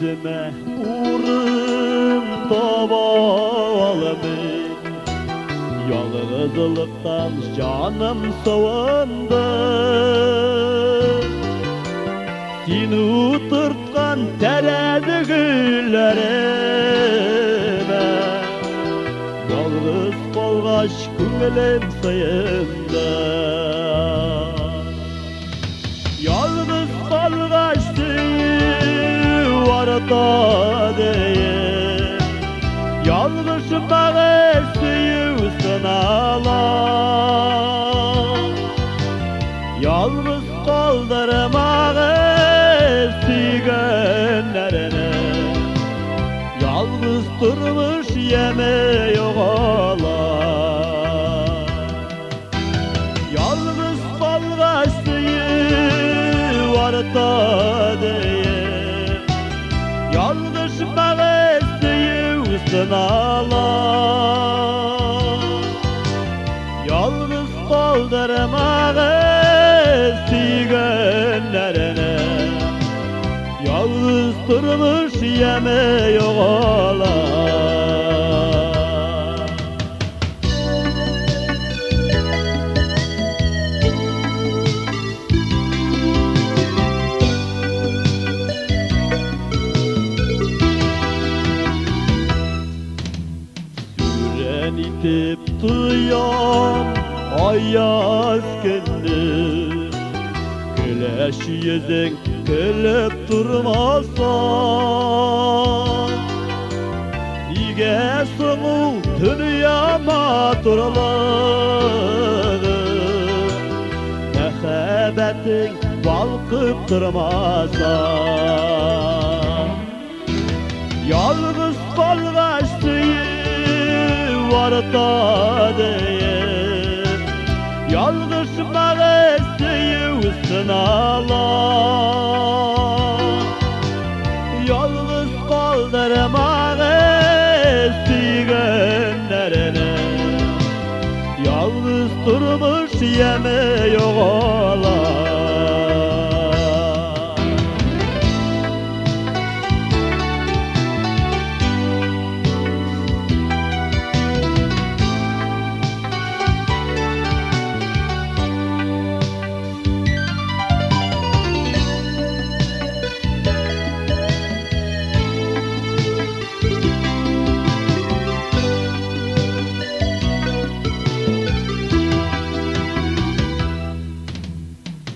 Özüme uğrun tavalımın, yalnızlıktan canım soğundu. Seni uturtkan teredigüllerime, yalnız kalgaç köngülüm sayında. Yalnız kalgaç varda deyip, yalnız bağı süyüsün ağlar. Yalnız kaldırmağı sügünlerine, yalnız durmuş yeme yok ağlar. Yalnız kalgaç varda deyip, yalnız bağı süyüsün ağlar. Yalnız kaldırmağı sügünlerine, yalnız durmuş yeme yok ağlar. Süren itip duyan ayaz gündür, güleş yüzün gülüp durmasa, nige soğu dünyama durladı, mehabetin balkıp durmasa. Yalnız kalgaçtı varda deyip, yalnız bağı süyüsün ağlar. Yalnız kaldırmağı sügünlerine, yalnız durmuş yeme yok ağlar.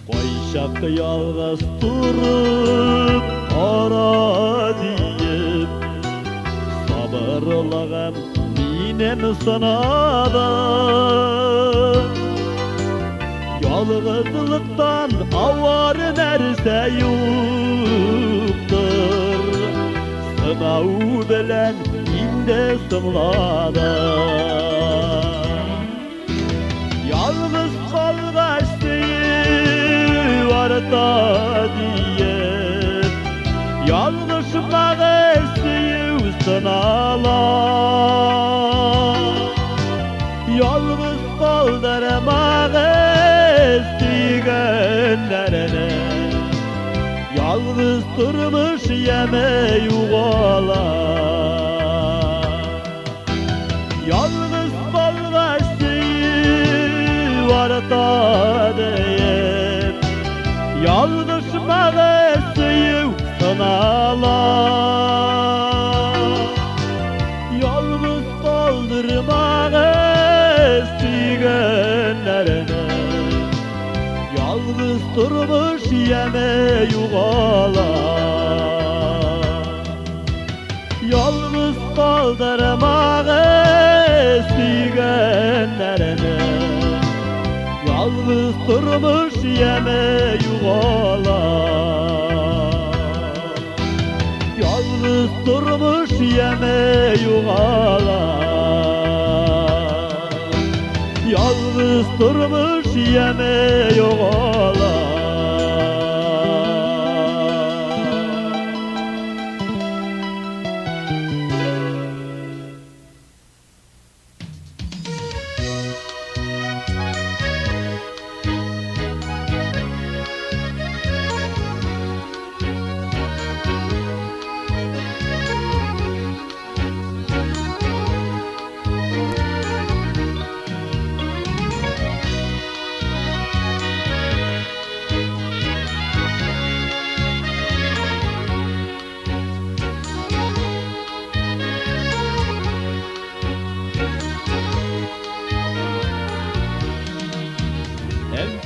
Koyşak yalnız durup ara deyip, sabırlığım minem sınada. Yalnızlıktan avar nerse yoktur, sınav bilen inde sınlada. Yalnız kalgaçtı varda deyip, yalnız bağı süyüsün ağlar. Yalnız kaldırmağı sügünlerine, yalnız durmuş yeme yok ağlar. Yalnız kalgaçtı varda deyip, yalnız bağı süyüsün ağlar. Yalnız kaldırmağı sügünlerine, yalnız durmuş yeme yok ağlar. Yalnız kaldırmağı sügünlerine, yalnız durmuş yeme yok ağlar. Yalnız durmuş yeme yok ağlar. Yalnız durmuş yeme yok ağlar.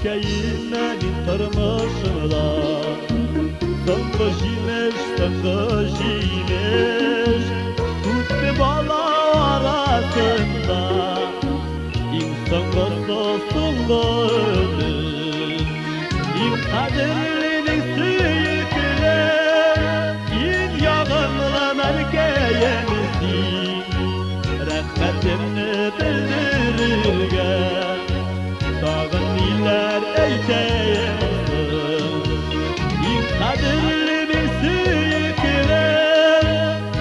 Erkeğimin tırmışımda Tıngı jimiş, tıngı jimiş Tuttu bala arasında İnsan dostluğunu İn kadirlinin suyukle İn yağımla merkeyemizin Rahmetimni bildirirgen Dağın iler eyteyemizin İn kadirlinin suyukle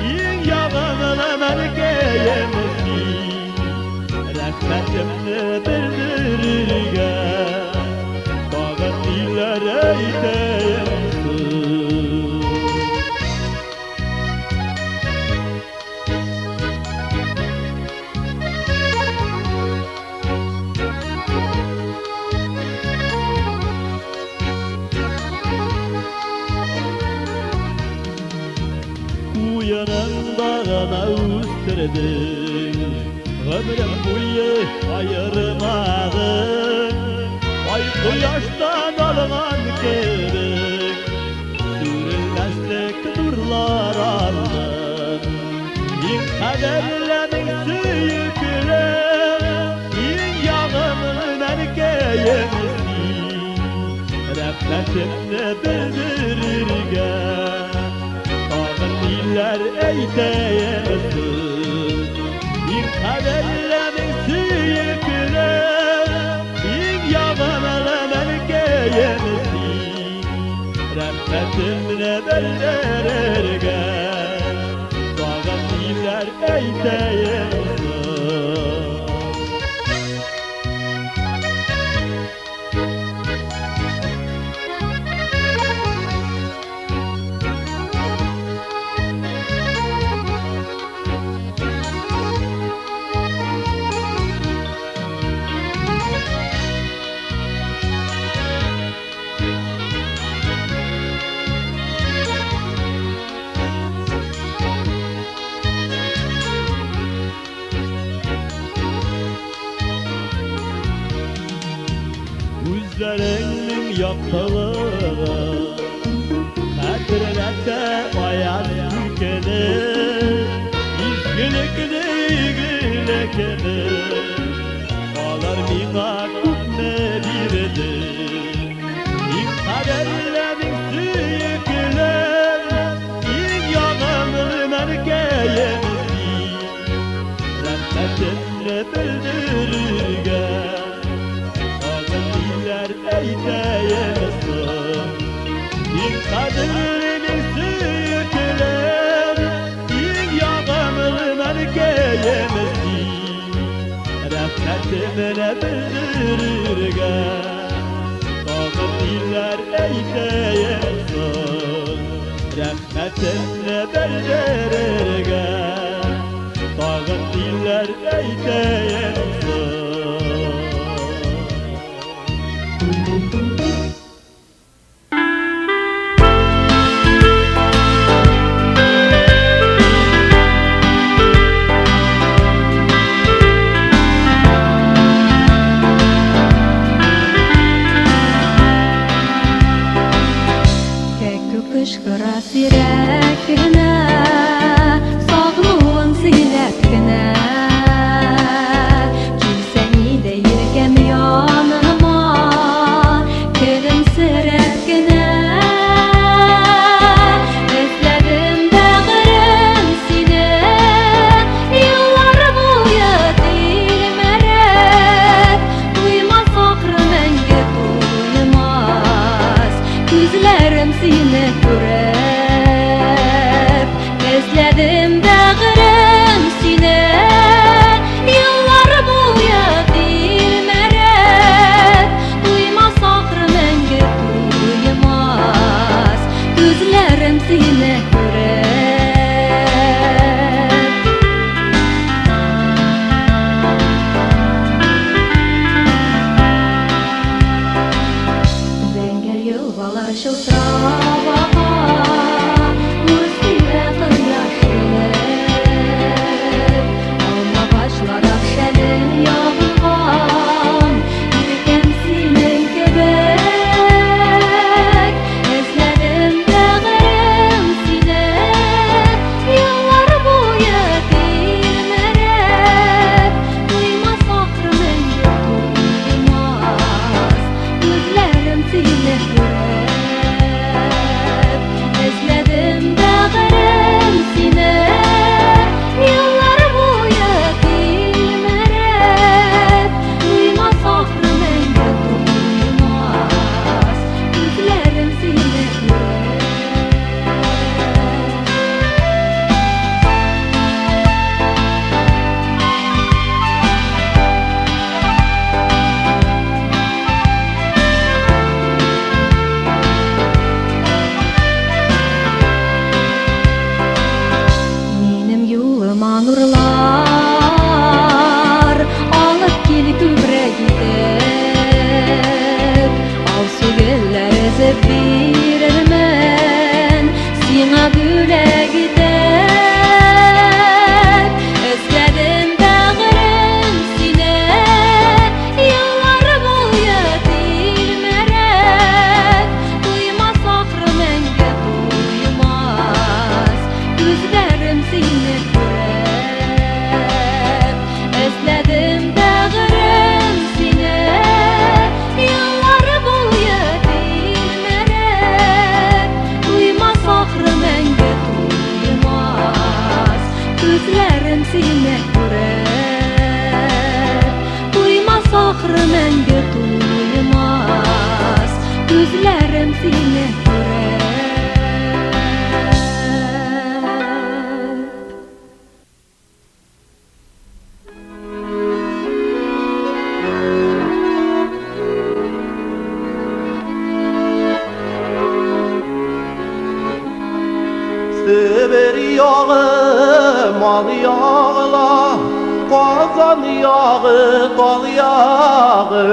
İn yağımla merkeyemizin Rahmetimni bildirirgen Dağın iler eyteyemizin Uyanın dağına üstürdün Ömrüm boyu ayırmadın Ay kıyaştan algan kebek Sürülmezlik nurlar aldın İn kaderlemin suyukle İn yağımın erkeğimizin Rahmetimni bildirirgen Diller eyteyemezsin İn kaderlemin suyukle İn yağımla merkeyemezsin Rahmetimni bildirirgen Dağın diller eyteyemezsin Gözlerinin yaktaları Kadirlete ayaz tükenir İzgilikli ilgilekenir Ağlar mina kutne biridir İn kaderlerin suyukler İn yağımın erkeğimizin Rahmetimni bildirirgen eyteyemezsin İn kadirlinin suyukler İn yağımın erkeğimizin Rahmetimni bildirirgen Dağın diller eyteyemezsin Rahmetimni bildirirgen Dağın diller eyteyemezsin Kışkıra sirek gine Sağlığın silep gine Gülsen sine görer. Duymaz ahırı menge duymaz, gözlerim sine görer. Sever yağı, mal yağla, kazan yağı, dal yağı.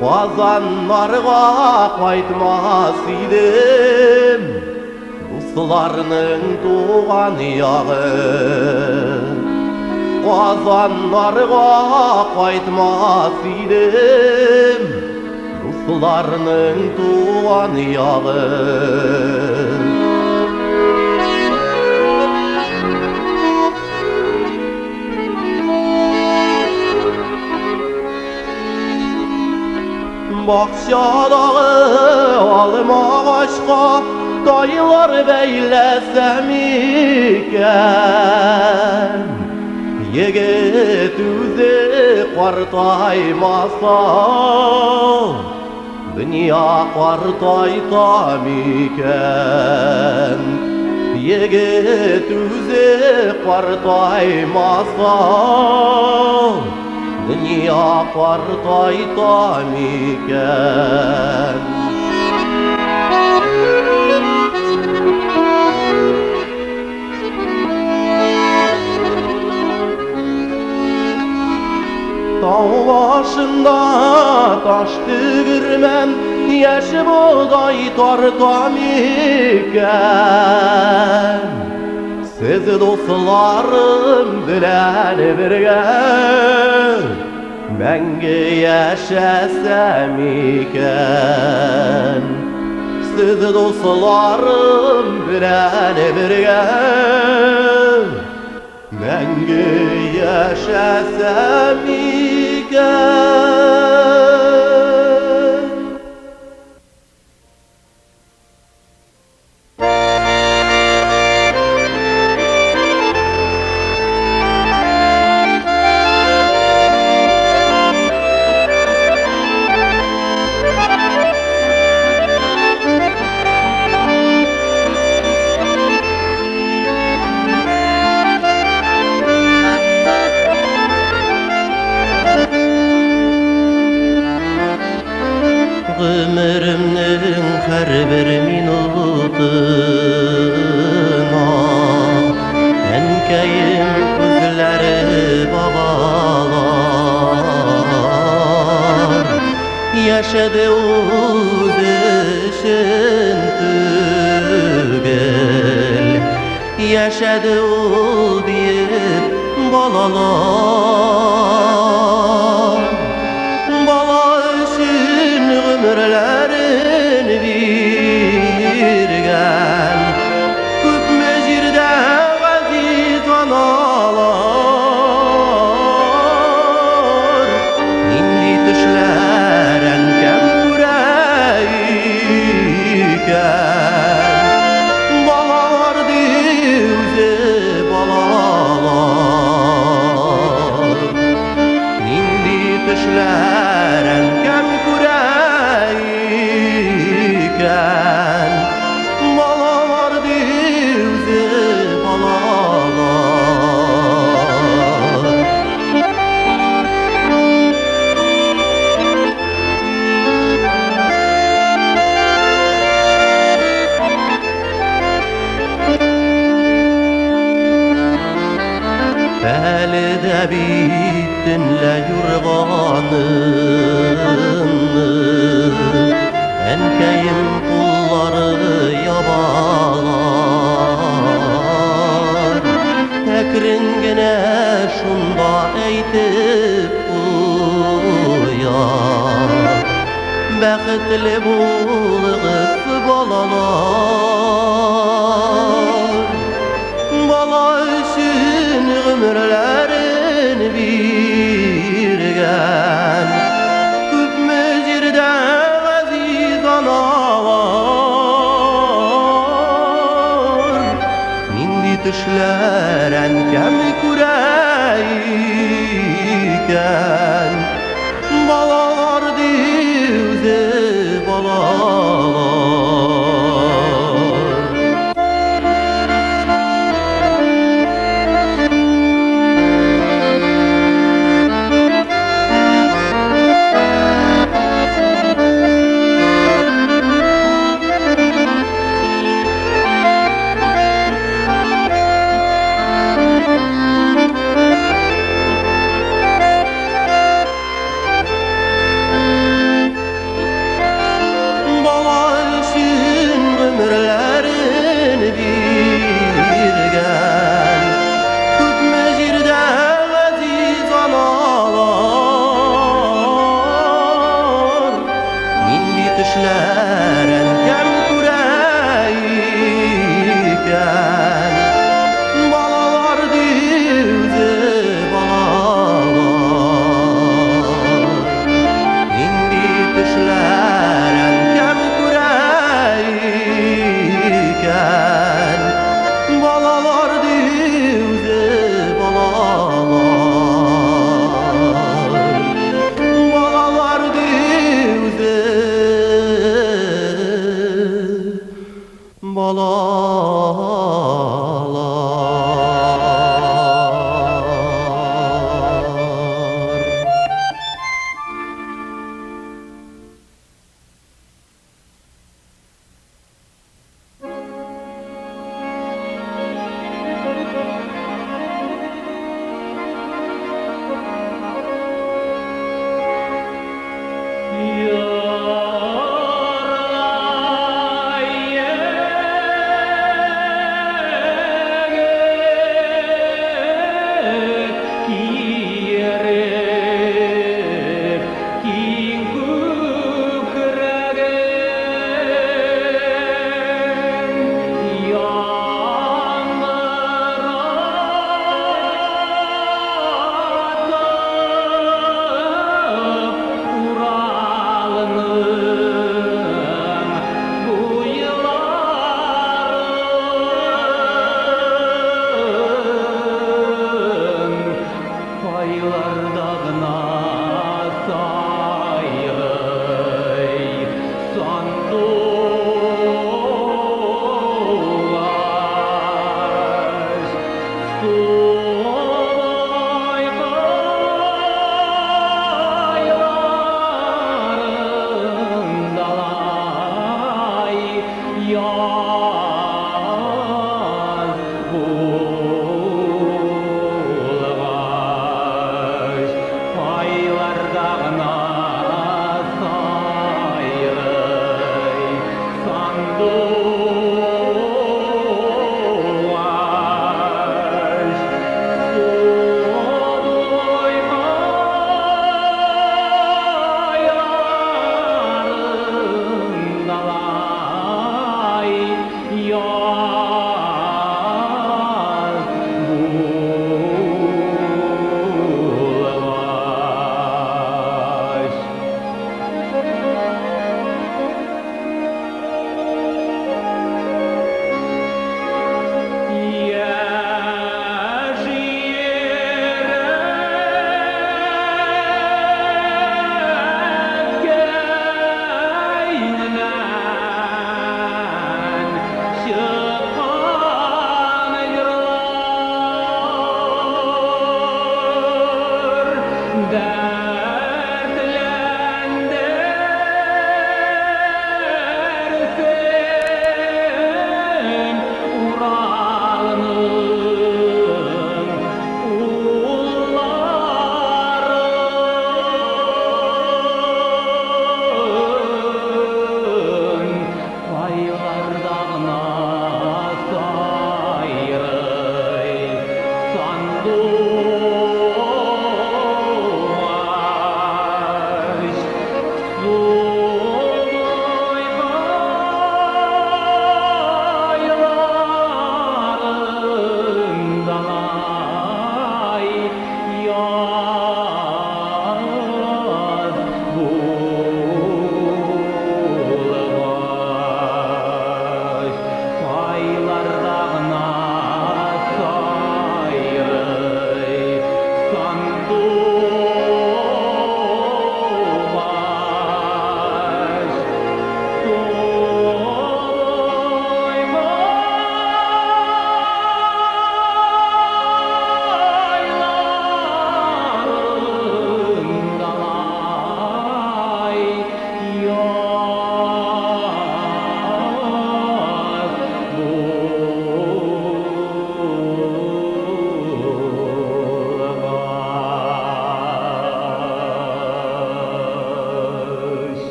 Kazanlarga kaytmaz idim, dostlarının tuğan yağı. Kazanlarga kaytmaz idim, dostlarının tuğan yağı. Bakşadağı alma aşka dayılar beylesem iken, yigit üzü qartaymasa dünya qartaytam iken. Yigit üzü qartaymasa dünya qartaytam iken. Dağ başında taş tügürmem, yaşı buğday tartam iken. Siz dostlarım bilen birge menge yaşasam iken. Siz dostlarım bilen birge menge yaşasam iken. Ömrümün her bir minutuna enkeyim gözleri bağlar. Yaşadı uz işin tügel, yaşadı o deyip balalar. Bala için ömürlerin birgen, küp mecirde aziz analar. İndi düşleren kem kureyken, balalar divze balalar. İndi düşleren kem kureyken, balalar divze balalar. Belide bittinle yurganını, enkeyim kulları yabalar. Ekringine şunda eytip uyar, bəxtli bulğız balalar. Bala üçün ömürlerin birgen, küp mecirde aziz analar. İndi Düşləren kem kureyken Balalar divzi balalar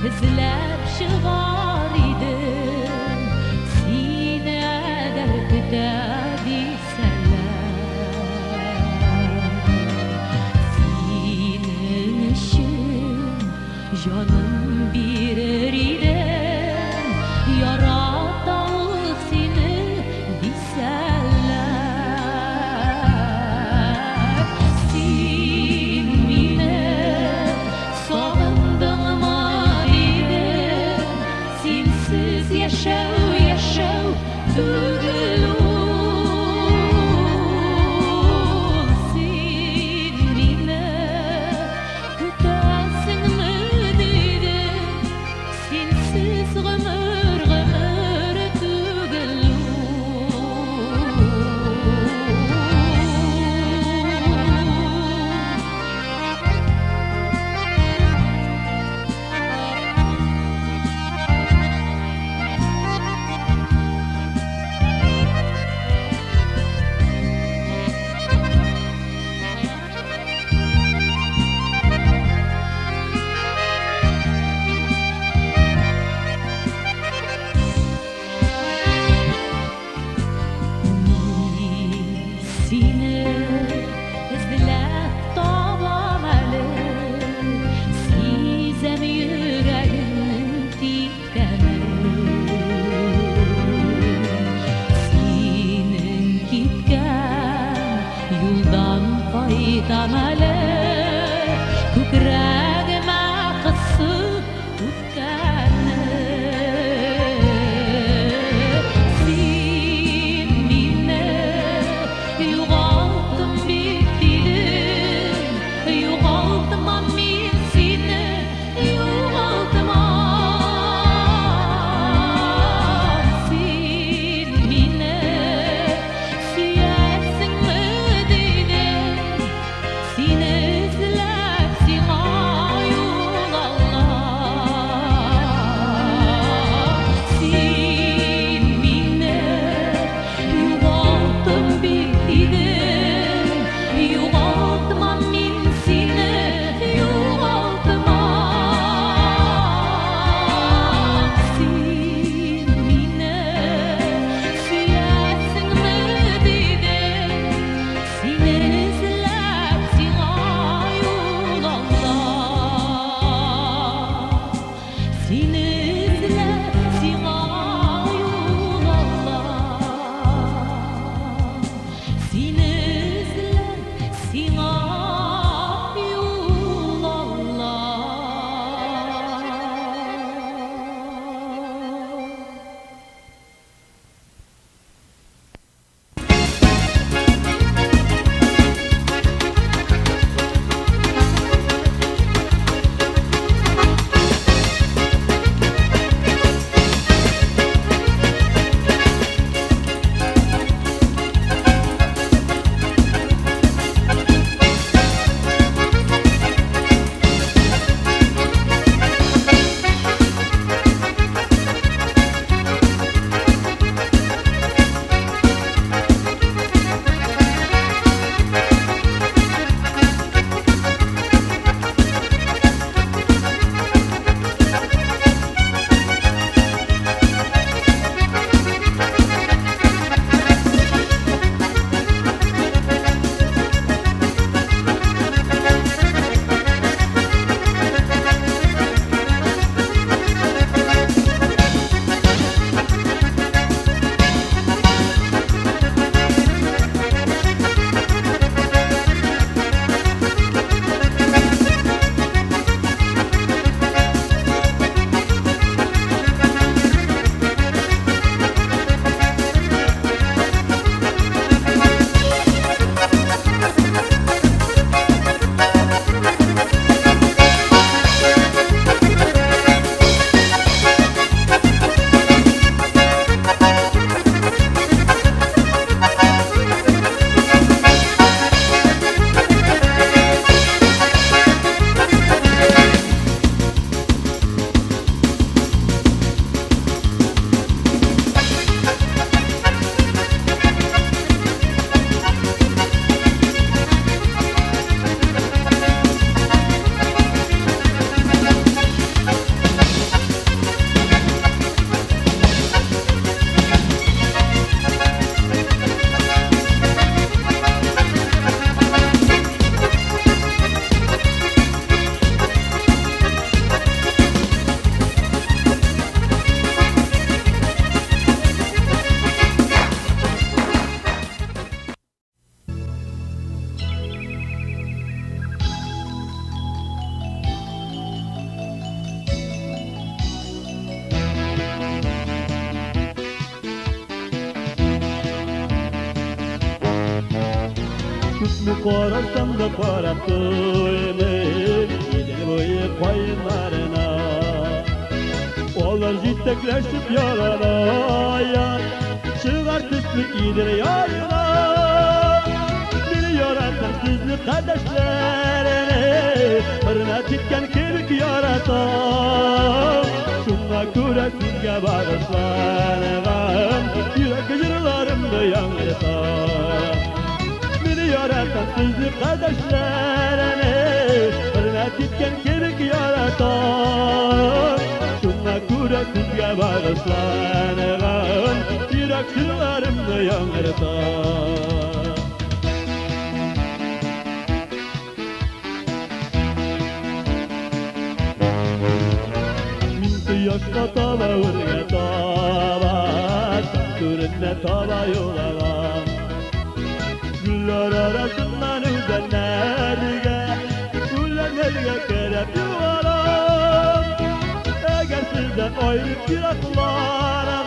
izlab shigar idim seni agar kutar senin için canım birer idim yaratan seni deseler sen meni sog'inding mı dedim sensiz yaşav tugul sen meni kutasingmi dedim sensiz g'umr tugul seni izlab topamadim sezam yuragim tikaman sening ketgan yo'ldan qaytamadim ko'kragima qisib o'tganni sen meni yo'qotdim bitdilim yo'qotdim men seni yo'qotdim sen meni suyasingmi dedim seni Mukarasam da paratıyım Gidil boyu koyunlarına Onlar jitekleşip yarana Çıgar tüslük iyidir yarına Beni yaratan sizli kardeşlerini Hırmet etken kemik yaratan Şuna göre sizge bağışlanırım Yürek jırlarımda yangırtan Beni yaratan sizli kardeşlerini Hırmet etken kemik yaratan Şuna göre sizge bağışlanırım Yürek jırlarımda yangırtan Yaşta tava urga tava Türünne tava yolavam Güller arasından üzenlerge Güllerlerge kerep yuvaram Eğer sizden ayrıp yiraklara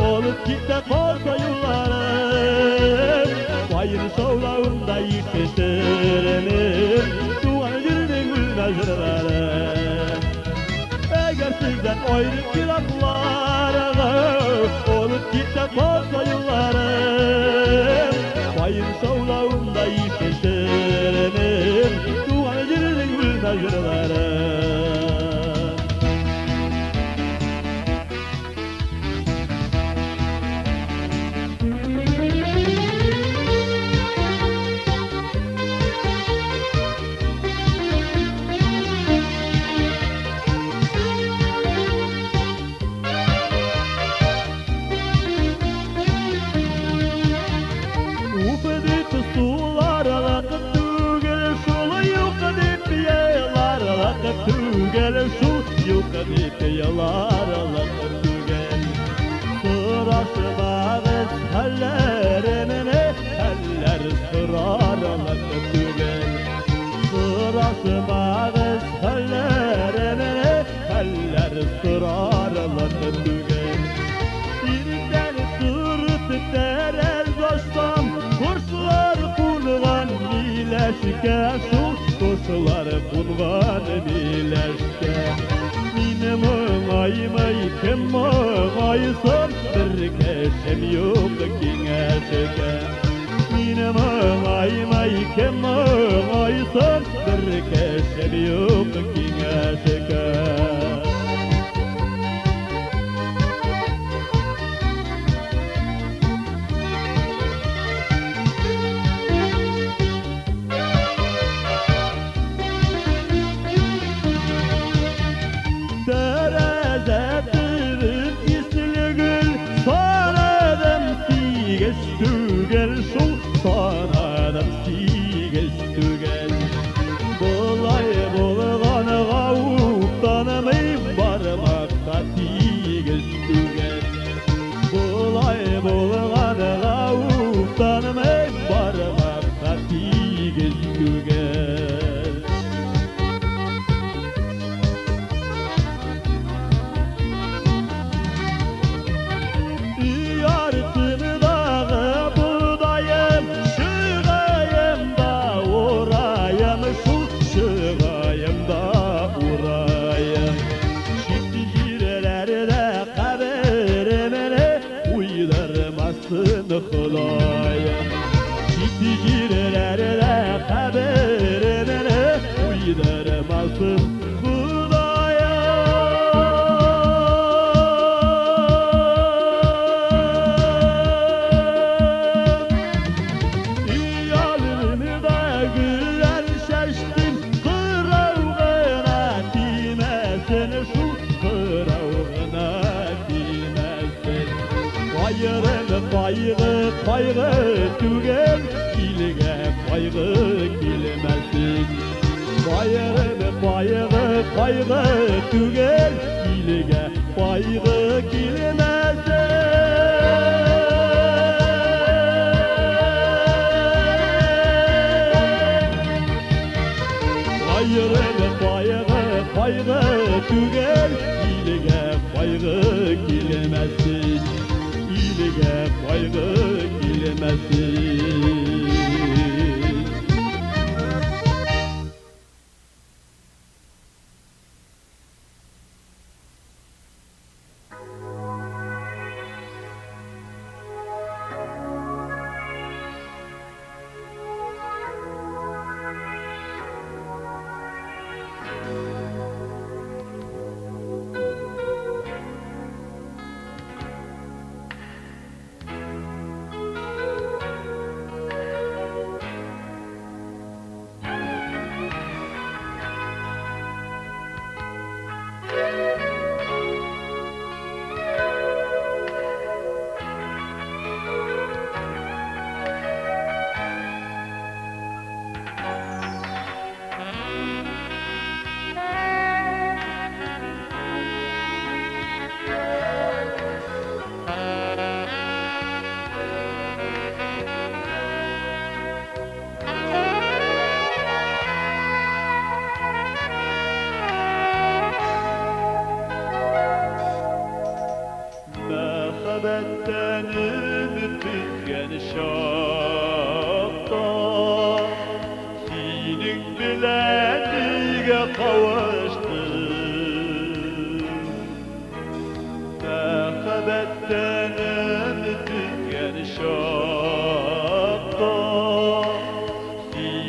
Olup gitte korsa yıllarım Bayır şovlağında yıkışırım Duan jürünün gülmezirlerim Eğer sizden ayrı kiraklara Olup gitte korsa yıllarım Bayır şovlağında yıkışırım Duan jürünün gülmezirlerim Tugel şu yukarı yalar alakır tugel Sırasımağız hallerimine Haller sırar alakır tugel Sırasımağız hallerimine Haller sırar alakır tugel Birden sırtı terer dostum Kurslar kulgan mileşke şu Koşular bulgan bileşke Mine mağaymay kim mağaysam Bir keşem yok kineşke Mine mağaymay kim mağaysam Bir keşem yok kineşke Tugel şu sanadım siges tugel Bolay bolgan gavuktanımay barmakta tiges tugel Bolay bolgan gavuktanımay barmakta tiges tugel Yartını Kılayım Gitti girelerde haberimine Uydurmasın Kılayım İyalimi de güller şaştım Kıravgına dimesin şu Kıravgına dimesin Kaygı tugel ilge kaygı kilmesin Kaygı tugel ilge kaygı kilmesin Kaygı tugel ilge kaygı kilmesin İlige kaygı kilmesin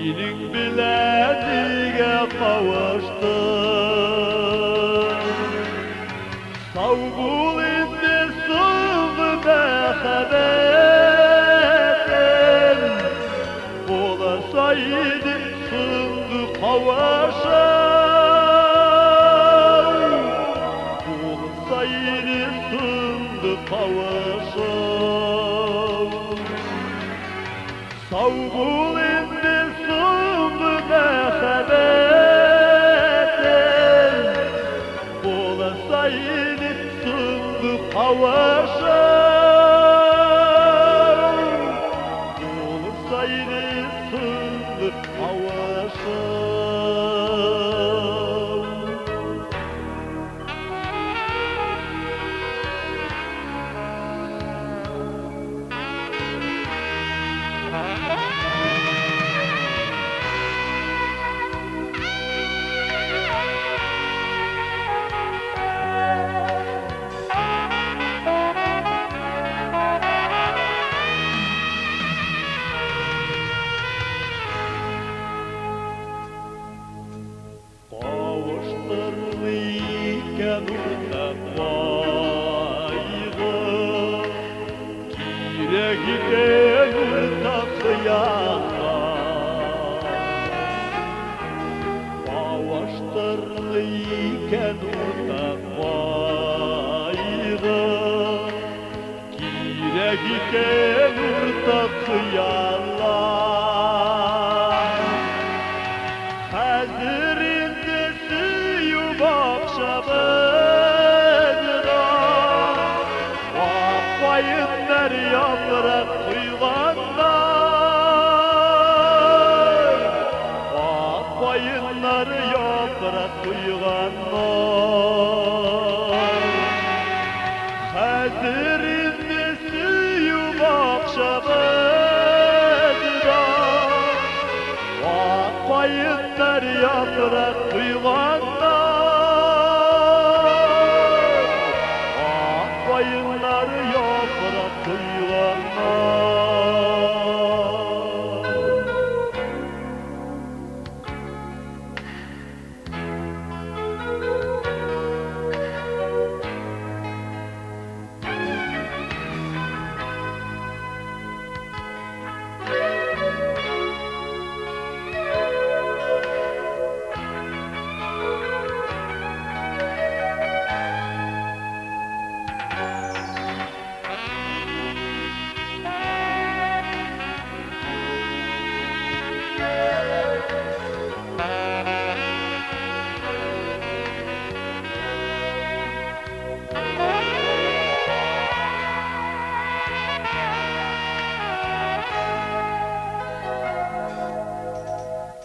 Senin bilediğe kavuştum. Sağ bul indi sığdı behabetin. Olasaydı sığdı kavuşum. Olasaydı sığdı kavuşum. Sağ bul indi sığdı behabetin. Olasaydı sığdı kavuşum. Olasaydı sığdı kavuşum. Kavuştururken unutmaydı, Kireğinden takıyanlar. Kavuştururken unutmaydı, Kireğinden takıyanlar. Hazırında suyup akşamında, Akbayınlar yaprak kuyganlar. Akbayınlar yaprak kuyganlar. Hazırında suyup akşamında, Akbayınlar yaprak kuyganlar. Akbayınlar yaprak kuyganlar.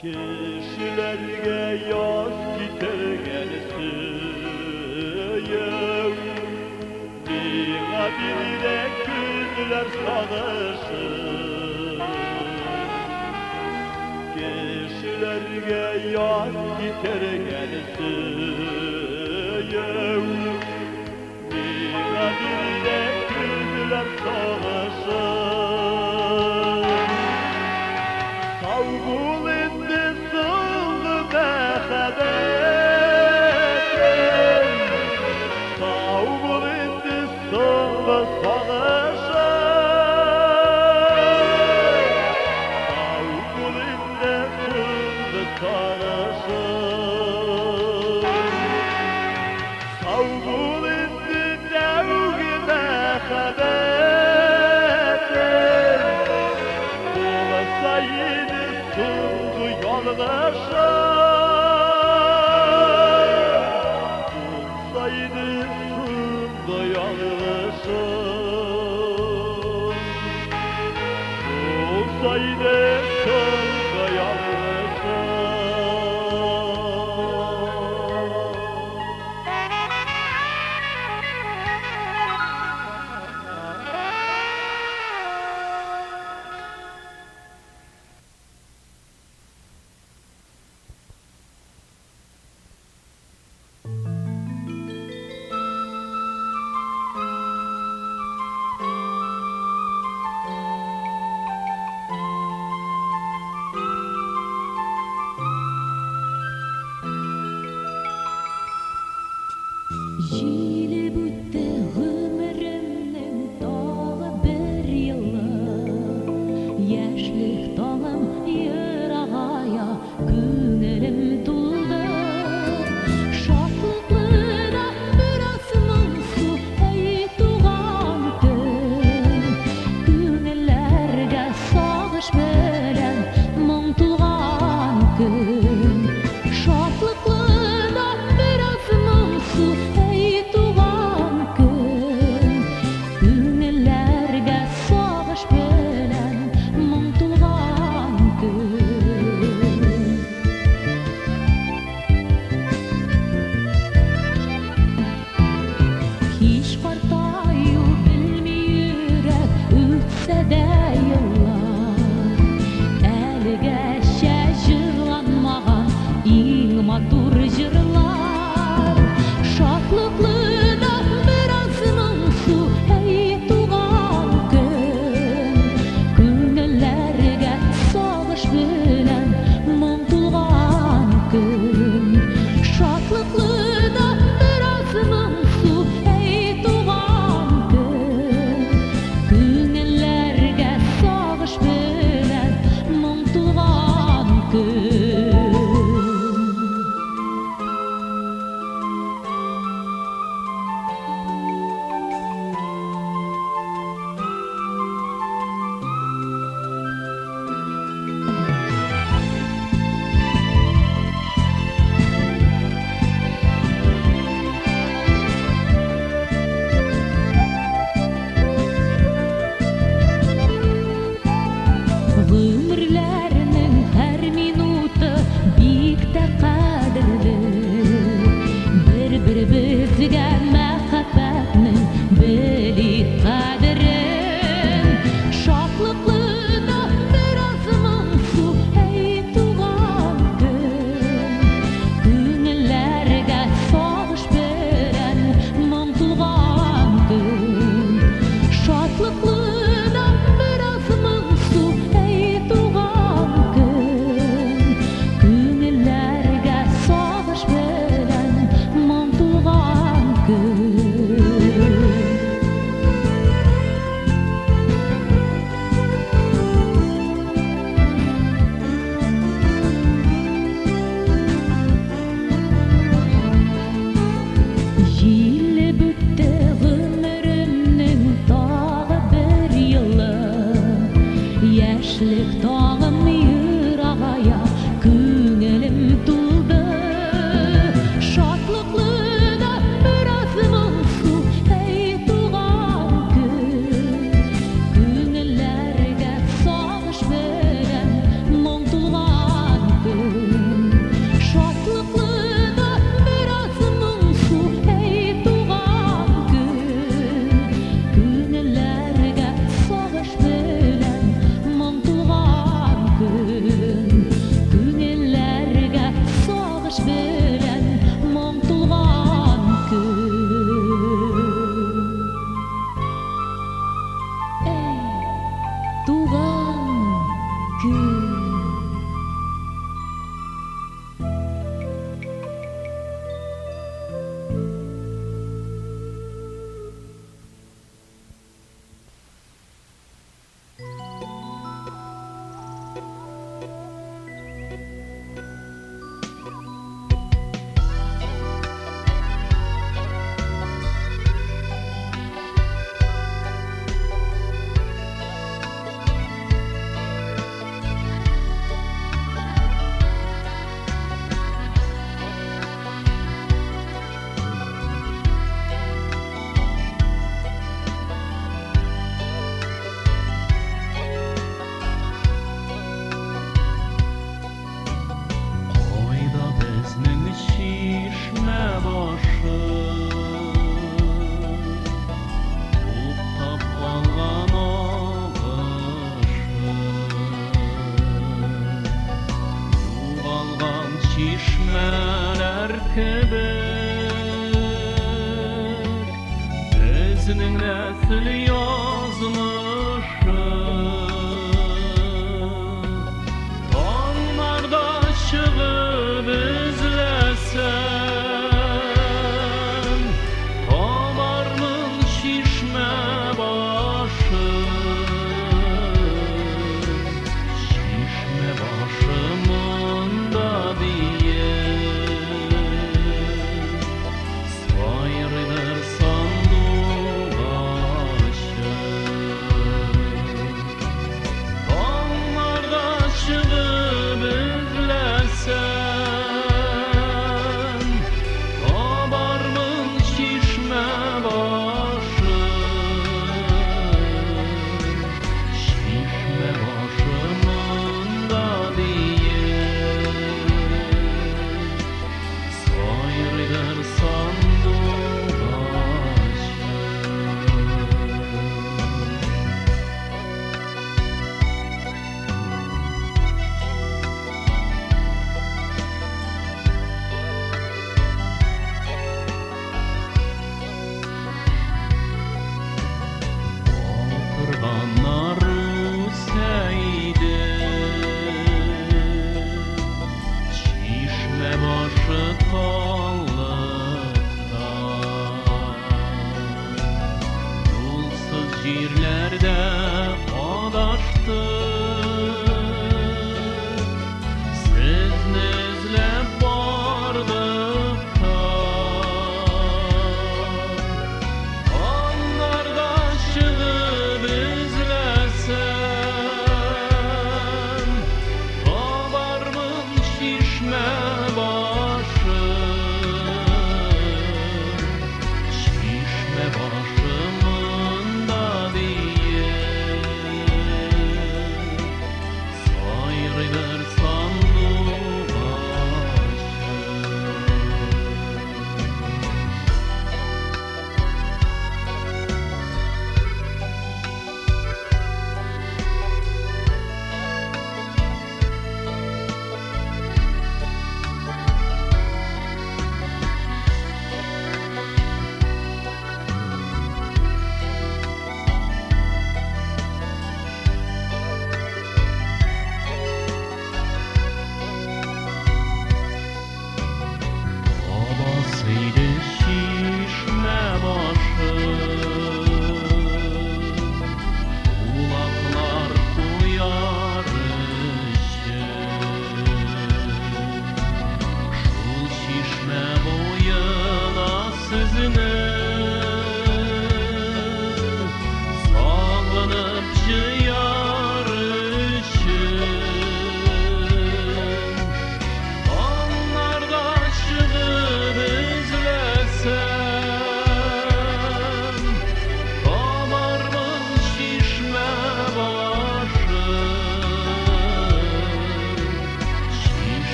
Kişilerge yaz gider gelsin, Dina birde güzler sağırsın. Kişilerge yaz gider gelsin, Dina birde güzler sağırsın. Sağ bul indi sığdı behabetin. Sağ bul indi sığdı sağışın. Sağ bul indi sığdı sağışın. Sağ bul indi devgi behabetin. Olasaydı sığdı yalnızım. Olsaydı sığdı yalnızım. Olsaydı sığdı yalnızım. Җилеп үтте гомеремнең тагы бер елы, яшьлек таңым ерагая, күңелем тулды. Шатлыклы да бераз моңсу, әй туган көн, күңелләргә сагыш белән моң тулган көн. Шатлыклы да бераз моңсу, әй туган көн, күңелләргә сагыш белән моң тулган көн. Һич картаю белми йөрәк, үтсә дә еллар, әлегәчә җырланмаган иң матур җырлар. Шатлыклы да бераз моңсу, әй туган көн, күңелләргә сагыш белән моң тулган көн. Шатлыклы да бераз моңсу, әй туган көн, күңелләргә сагыш белән моң тулган көн. Гомерләрнең һәр минуты бик тә кадерле, бер-беребезгә мәхәббәтнең белик кадерен. Шатлыклы да бераз моңсу, әй туган көн, күңелләргә сагыш белән моң тулган көн. Шатлыклы да бераз моңсу, әй туган көн, күңелләргә сагыш белән моң тулган көн. Җилеп үтте гомеремнең тагы бер елы, яшьлек таңым ерагая, күңелем тулды. Шатлыклы да бераз моңсу, әй туган көн, күңелләргә сагыш белән моң тулган көн. Шатлыклы да бераз моңсу, әй туган көн, күңелләргә сагыш белән моң тулган көн. Күңелләргә сагыш белән моң тулган көн. Әй туган көн. Кайда безнең чишмә башы, туктап калган агышы, югалган чишмәләр кебек, безнең нәсел язмышы. Таңнарда чыгып эзләсәм, yalqanlıqda Yolsuz jirlerde adaştık Sizni izlep bardık da Anlarda çıgıp izlesem Tabarmın şişme başımında diye Sayrıdır sandık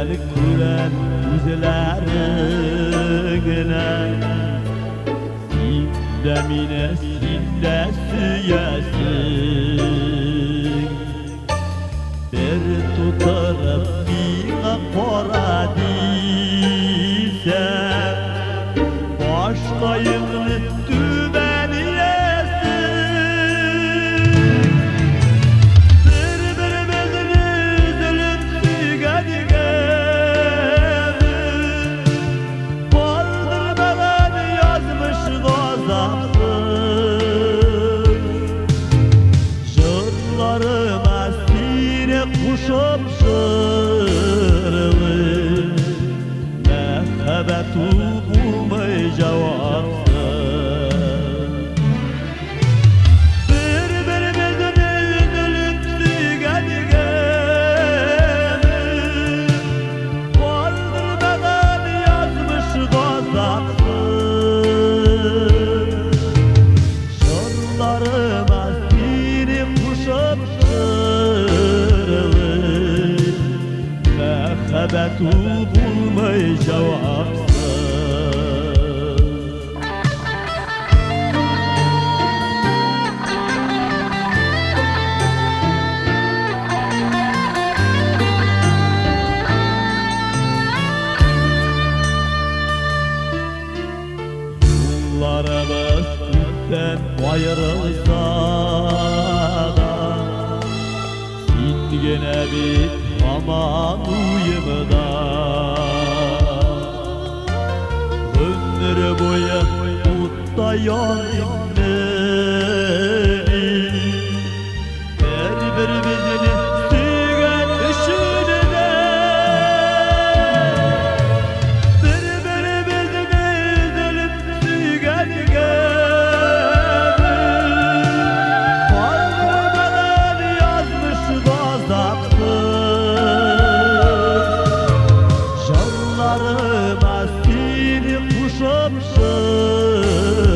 el kuren yüzlerine Sindemine sinde süyesin Bir tutarım bina kora diyse Başkayını dümen yesin Birbirimizin üzülüp sügediğimi Baldırmadan yazmış gazapsın Jırlarıma sine kuşup şırlı Mehbetu bulmay cevapsın Birbirimizin üzülüp sügediğimi Baldırmadan yazmış gazapsın Şarlarıma seni kuşup şırlı Mehbetu bulmay cevapsın Yollarımız bizden ayrılsa da Sen gene bit aman uyumda Ömür boyu utta yandı Birbirimizin sügen ışığında Birbirimizin üzülüp sügediğimi Baldırmadan yazmış gazapsın Canlarıma seni kuşup şırlı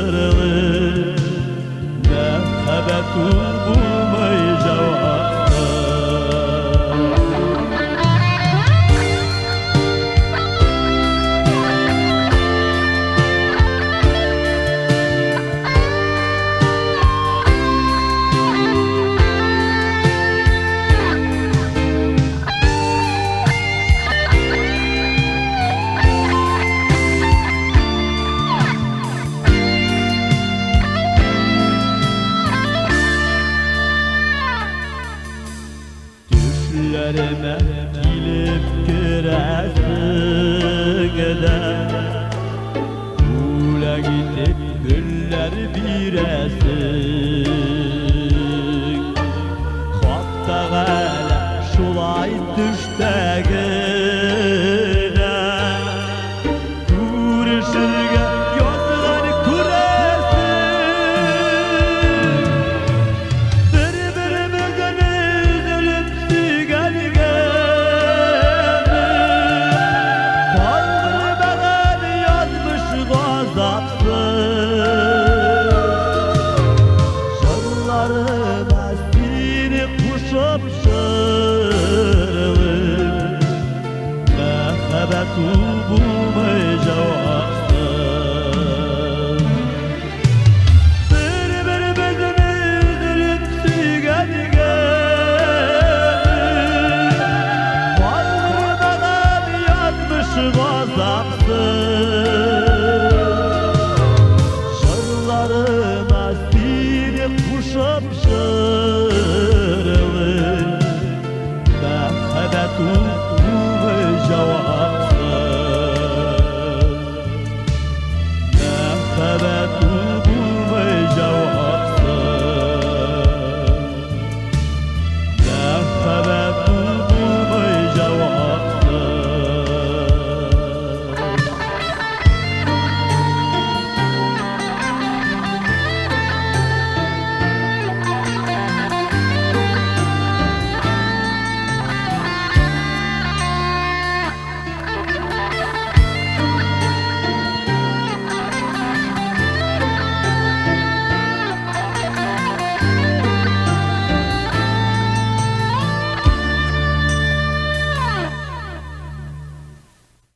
Mehbetu bu